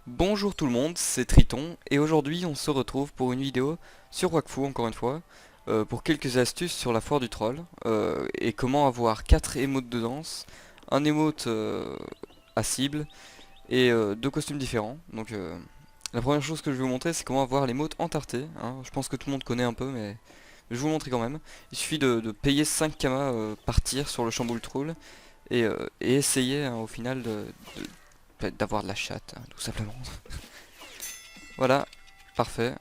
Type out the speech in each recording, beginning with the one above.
Bonjour tout le monde, c'est Triton et aujourd'hui on se retrouve pour une vidéo sur Wakfu encore une fois pour quelques astuces sur la foire du troll et comment avoir 4 émotes de danse, un émote à cible et deux costumes différents. La première chose que je vais vous montrer c'est comment avoir l'émote entarté, hein. Je pense que tout le monde connaît un peu mais je vais vous le montrer quand même. Il suffit de payer 5 kamas par tir sur le chamboule troll et essayer hein, au final d'avoir de la chatte, hein, tout simplement. Voilà, parfait.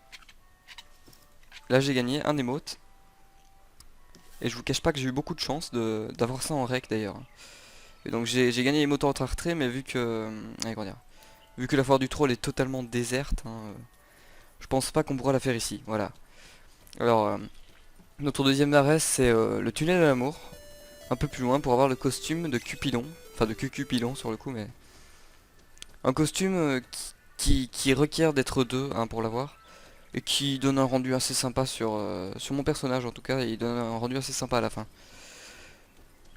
Là j'ai gagné un émote. Et je vous cache pas que j'ai eu beaucoup de chance d'avoir ça en rec d'ailleurs. Et donc j'ai gagné l'émote en retrait, mais allez, comment dire, vu que la foire du troll est totalement déserte, hein, je pense pas qu'on pourra la faire ici. Voilà. Alors, notre deuxième arrêt c'est le tunnel de l'amour. Un peu plus loin pour avoir le costume de Cupidon. Enfin de Cucupidon sur le coup, mais. Un costume qui requiert d'être deux hein, pour l'avoir. Et qui donne un rendu assez sympa sur mon personnage en tout cas, et il donne un rendu assez sympa à la fin.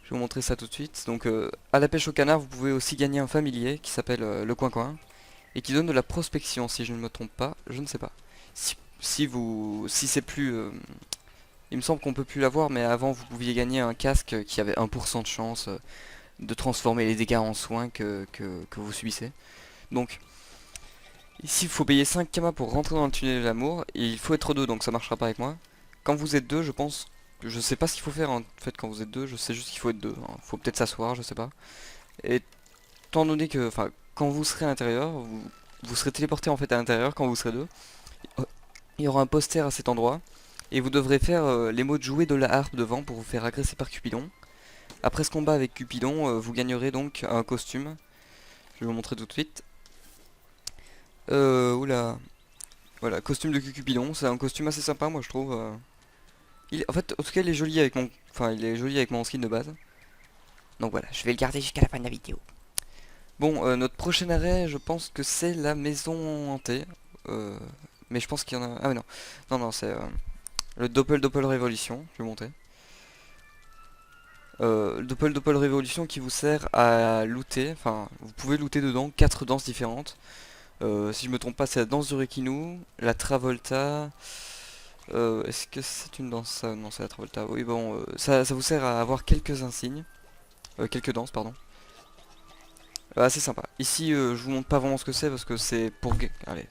Je vais vous montrer ça tout de suite. Donc à la pêche au canard, vous pouvez aussi gagner un familier qui s'appelle le coin coin et qui donne de la prospection si je ne me trompe pas, je ne sais pas. Si c'est plus il me semble qu'on peut plus l'avoir mais avant vous pouviez gagner un casque qui avait 1% de chance de transformer les dégâts en soins que vous subissez. Donc ici il faut payer 5 kamas pour rentrer dans le tunnel de l'amour et il faut être deux donc ça marchera pas avec moi. Quand vous êtes deux, je pense je sais pas ce qu'il faut faire en fait quand vous êtes deux, je sais juste qu'il faut être deux, hein. Faut peut-être s'asseoir, je sais pas. Et étant donné que, enfin, quand vous serez à l'intérieur, vous serez téléporté en fait à l'intérieur quand vous serez deux. Il y aura un poster à cet endroit et vous devrez faire les mots de jouer de la harpe devant pour vous faire agresser par Cupidon. Après ce combat avec Cupidon, vous gagnerez donc un costume. Je vais vous montrer tout de suite. Oula. Voilà, costume de Cupidon, c'est un costume assez sympa moi je trouve. En fait, en tout cas il est joli avec mon, enfin il est joli avec mon skin de base. Donc voilà, je vais le garder jusqu'à la fin de la vidéo. Bon, notre prochain arrêt, je pense que c'est la maison hantée. Euh, mais je pense qu'il y en a. Ah, mais non. Non, non, c'est le Doppel Doppel Révolution. Je vais monter. Le Doppel Doppel Révolution qui vous sert à looter. Enfin, vous pouvez looter dedans 4 danses différentes. Si je me trompe pas, c'est la danse du Rekinu, la Travolta. Est-ce que c'est une danse ça? Non, c'est la Travolta. Oui, bon, ça vous sert à avoir quelques insignes. Quelques danses, pardon. Assez sympa. Ici, je vous montre pas vraiment ce que c'est parce que c'est pour... Allez,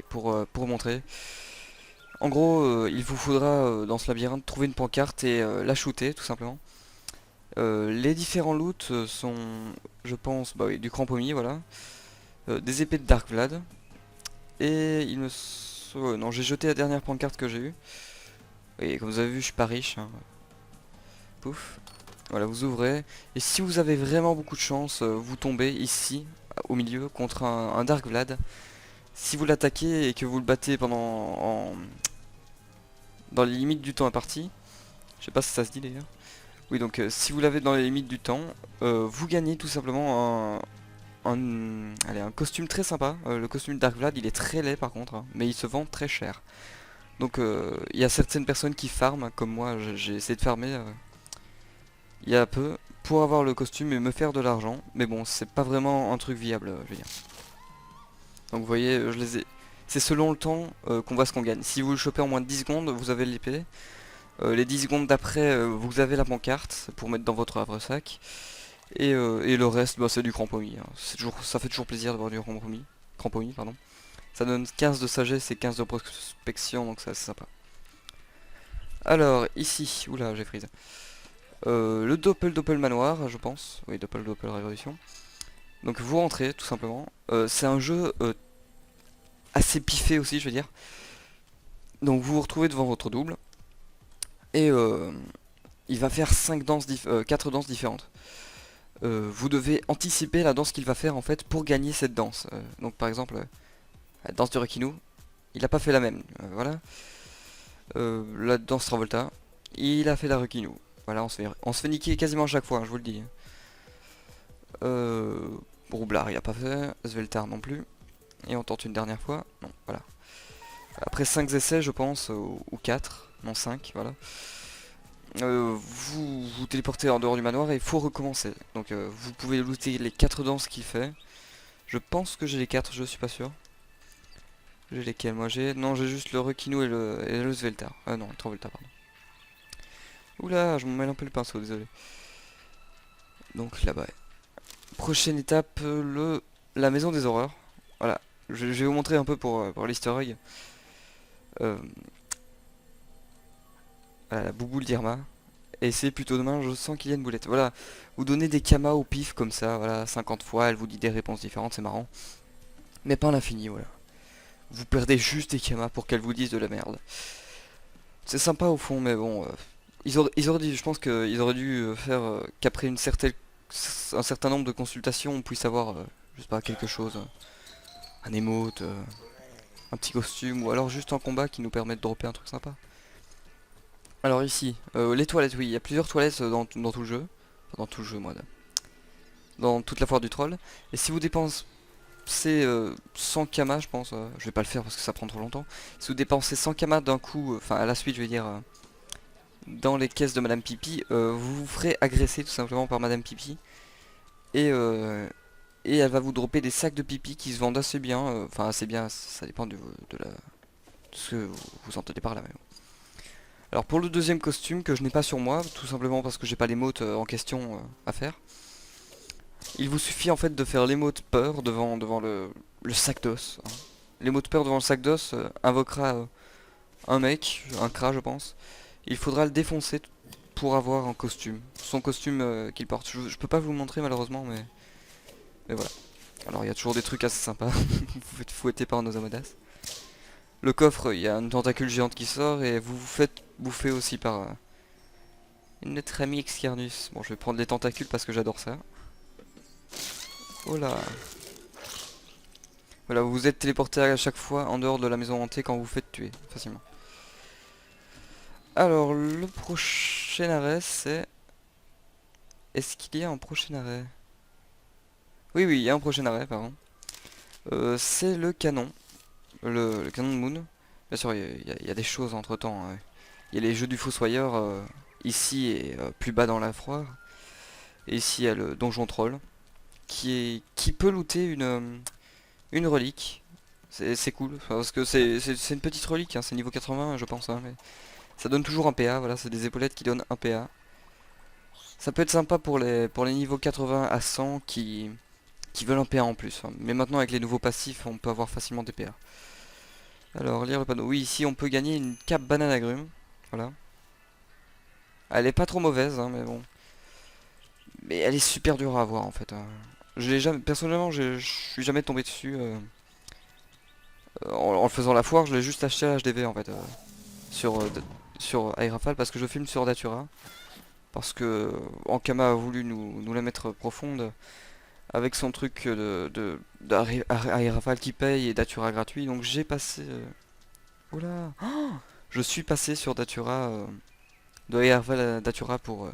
pour montrer. En gros, il vous faudra dans ce labyrinthe trouver une pancarte et la shooter tout simplement. Les différents loots sont, je pense, bah oui, du crampomis, voilà. Des épées de Dark Vlad. Et non, j'ai jeté la dernière pancarte que j'ai eue. Et comme vous avez vu, je suis pas riche, hein. Pouf. Voilà, vous ouvrez. Et si vous avez vraiment beaucoup de chance, vous tombez ici, au milieu, contre un Dark Vlad. Si vous l'attaquez et que vous le battez dans les limites du temps imparti, je sais pas si ça se dit d'ailleurs. Oui, donc si vous l'avez dans les limites du temps, vous gagnez tout simplement allez, un costume très sympa. Le costume de Dark Vlad, il est très laid par contre, hein, mais il se vend très cher. Donc il y a certaines personnes qui farment, comme moi, j'ai essayé de farmer il y a peu pour avoir le costume et me faire de l'argent. Mais bon, c'est pas vraiment un truc viable, je veux dire. Donc vous voyez, je les ai. C'est selon le temps qu'on voit ce qu'on gagne. Si vous le chopez en moins de 10 secondes, vous avez l'épée. Les 10 secondes d'après, vous avez la pancarte pour mettre dans votre havre-sac. Et le reste, bah, c'est du crampomis, hein. Ça fait toujours plaisir d'avoir du crampomis. Crampomis, pardon. Ça donne 15 de sagesse et 15 de prospection, donc c'est sympa. Alors, ici, oula, j'ai freeze. Le Doppel Doppel Manoir, je pense. Oui, Doppel Doppel Révolution. Donc vous rentrez, tout simplement. C'est un jeu assez piffé aussi, je veux dire. Donc vous vous retrouvez devant votre double. Et il va faire 4 danses différentes. Vous devez anticiper la danse qu'il va faire en fait pour gagner cette danse. Donc par exemple, la danse du Rekinu, il a pas fait la même. Voilà. La danse Travolta, il a fait la Rekinu. Voilà, on se fait niquer quasiment à chaque fois, hein, je vous le dis. Roublard, il a pas fait. Sveltar non plus. Et on tente une dernière fois. Non, voilà. Après 5 essais, je pense, ou 4, non 5, voilà. Vous vous téléportez en dehors du manoir et il faut recommencer. Donc vous pouvez looter les 4 danses qu'il fait. Je pense que j'ai les 4, je suis pas sûr. J'ai lesquels moi j'ai... Non, j'ai juste le Requino et le Svelta. Ah non, le Trovolta, pardon. Oula, je m'en mêle un peu le pinceau, désolé. Donc là-bas. Prochaine étape, la maison des horreurs. Voilà, je vais vous montrer un peu pour l'easter egg. Euh, voilà, la bouboule d'Irma. Et c'est plutôt demain, je sens qu'il y a une boulette. Voilà, vous donnez des kamas au pif comme ça, voilà, 50 fois, elle vous dit des réponses différentes, c'est marrant. Mais pas à l'infini, voilà. Vous perdez juste des kamas pour qu'elle vous dise de la merde. C'est sympa au fond, mais bon, ils auraient dû, je pense qu'ils auraient dû faire qu'après un certain nombre de consultations, on puisse avoir, je sais pas, quelque chose, un emote, un petit costume, ou alors juste un combat qui nous permet de dropper un truc sympa. Alors ici, les toilettes, oui, il y a plusieurs toilettes dans tout le jeu, enfin, dans tout le jeu, moi, dans toute la foire du troll. Et si vous dépensez 100 kamas, je pense, je vais pas le faire parce que ça prend trop longtemps. Si vous dépensez 100 kamas d'un coup, enfin à la suite, je vais dire. Dans les caisses de Madame Pipi, vous vous ferez agresser tout simplement par Madame Pipi. Et, euh, et elle va vous dropper des sacs de pipi qui se vendent assez bien. Enfin, assez bien, ça dépend de ce que vous entendez par là. Mais bon. Alors, pour le deuxième costume que je n'ai pas sur moi, tout simplement parce que j'ai pas l'émote en question à faire, il vous suffit en fait de faire l'émote peur devant le sac d'os. Hein. L'émote peur devant le sac d'os invoquera un mec, un crat, je pense. Il faudra le défoncer pour avoir un costume. Son costume qu'il porte. Je peux pas vous le montrer malheureusement, mais voilà. Alors il y a toujours des trucs assez sympas. Vous vous faites fouetter par nos Amodas. Le coffre, il y a une tentacule géante qui sort et vous vous faites bouffer aussi par notre ami Excarnus. Bon, je vais prendre les tentacules parce que j'adore ça. Oh là. Voilà, vous vous êtes téléporté à chaque fois en dehors de la maison hantée quand vous vous faites tuer facilement. Alors, le prochain arrêt, c'est... Est-ce qu'il y a un prochain arrêt? Oui, oui, il y a un prochain arrêt, pardon. C'est le canon. Le canon de Moon. Bien sûr, il y a des choses entre-temps. Hein. Il y a les jeux du Fossoyeur, ici et plus bas dans la foire. Et ici, il y a le donjon troll, qui peut looter une relique. C'est cool, parce que c'est une petite relique, hein, c'est niveau 80, je pense. Hein, mais ça donne toujours un PA, voilà, c'est des épaulettes qui donnent un PA. Ça peut être sympa pour les niveaux 80 à 100 qui veulent un PA en plus. Hein. Mais maintenant avec les nouveaux passifs on peut avoir facilement des PA. Alors lire le panneau. Oui, ici on peut gagner une cape banane agrume. Voilà. Elle est pas trop mauvaise, hein, mais bon. Mais elle est super dure à avoir en fait. Hein. Je l'ai jamais, personnellement je suis jamais tombé dessus. En le faisant la foire, je l'ai juste acheté à HDV en fait. Sur Aerafal parce que je filme sur Datura. Parce que Ankama a voulu nous la mettre profonde avec son truc d'Aerafal qui paye et Datura gratuit. Donc j'ai passé... Oula oh, je suis passé sur Datura, de Aerafal à Datura pour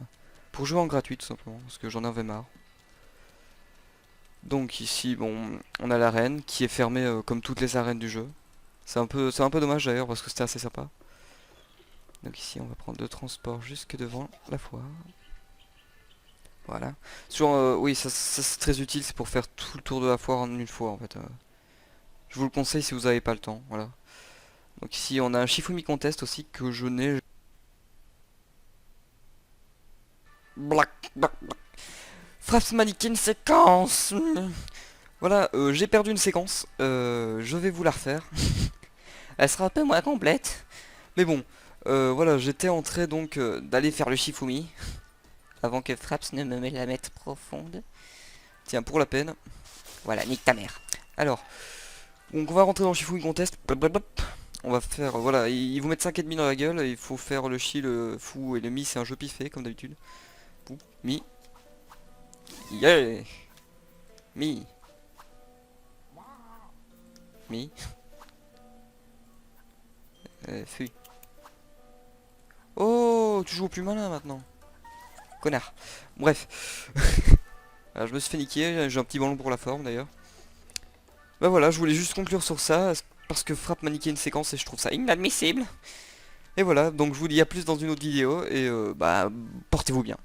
jouer en gratuit tout simplement. Parce que j'en avais marre. Donc ici, bon, on a l'arène qui est fermée comme toutes les arènes du jeu. C'est un peu dommage d'ailleurs parce que c'était assez sympa. Donc ici on va prendre le transport jusque devant la foire. Voilà. Oui, ça c'est très utile, c'est pour faire tout le tour de la foire en une fois en fait. Je vous le conseille si vous n'avez pas le temps, voilà. Donc ici on a un Shifumi Contest aussi que je n'ai... Fraps Mannequin séquence. Voilà, j'ai perdu une séquence, je vais vous la refaire. Elle sera un peu moins complète. Mais bon, voilà, j'étais en train donc d'aller faire le Shifumi. Avant que Fraps ne me la mette profonde. Tiens, pour la peine. Voilà, nique ta mère. Alors, donc on va rentrer dans le Shifumi Contest. On va faire, voilà, ils vous mettent 5,5 dans la gueule. Il faut faire le chi, le fou et le mi, c'est un jeu piffé, comme d'habitude. Mi. Yeah. Mi. Mi. Fuis. Oh, tu joues au plus malin maintenant. Connard. Bref. Alors, je me suis fait niquer, j'ai un petit ballon pour la forme d'ailleurs. Bah voilà, je voulais juste conclure sur ça, parce que Frappe m'a niqué une séquence et je trouve ça inadmissible. Et voilà, donc je vous dis à plus dans une autre vidéo, et bah, portez-vous bien.